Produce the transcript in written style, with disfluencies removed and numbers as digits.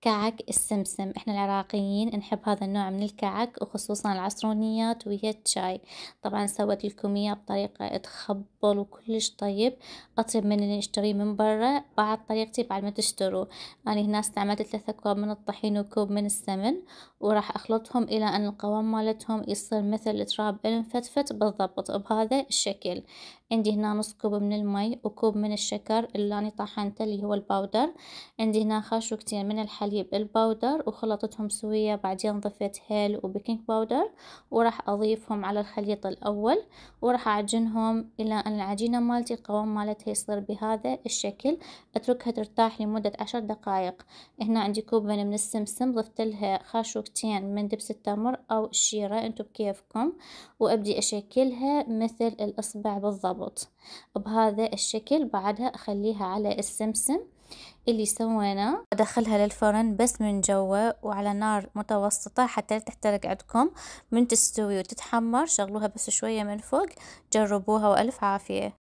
كعك السمسم. احنا العراقيين نحب هذا النوع من الكعك، وخصوصا العصرونيات ويا الشاي. طبعا سويت لكم اياه بطريقة تخبل وكلش طيب، اطيب من اللي نشتريه من برا. بعد طريقتي بعد ما تشتروا، انا هنا استعملت 3 أكواب من الطحين وكوب من السمن، وراح اخلطهم الى ان القوام مالتهم يصير مثل تراب مفتفت بالضبط بهذا الشكل. عندي هنا نص كوب من المي وكوب من الشكر اللي أنا طحنته اللي هو الباودر. عندي هنا خاشوقتين من الحليب الباودر وخلطتهم سوية، بعدين ضفت هيل وبيكنج باودر، وراح أضيفهم على الخليط الأول، وراح أعجنهم إلى أن العجينة مالتي القوام مالتها يصير بهذا الشكل. أتركها ترتاح لمدة 10 دقائق. هنا عندي كوب من السمسم، ضفت لها خاشوقتين من دبس التمر أو الشيرة انتو بكيفكم، وأبدي أشكلها مثل الإصبع بالضبط بهذا الشكل. بعدها أخليها على السمسم اللي سويناه، أدخلها للفرن بس من جوا وعلى نار متوسطة حتى لا تحترق عندكم. من تستوي وتتحمر شغلوها بس شوية من فوق. جربوها وألف عافية.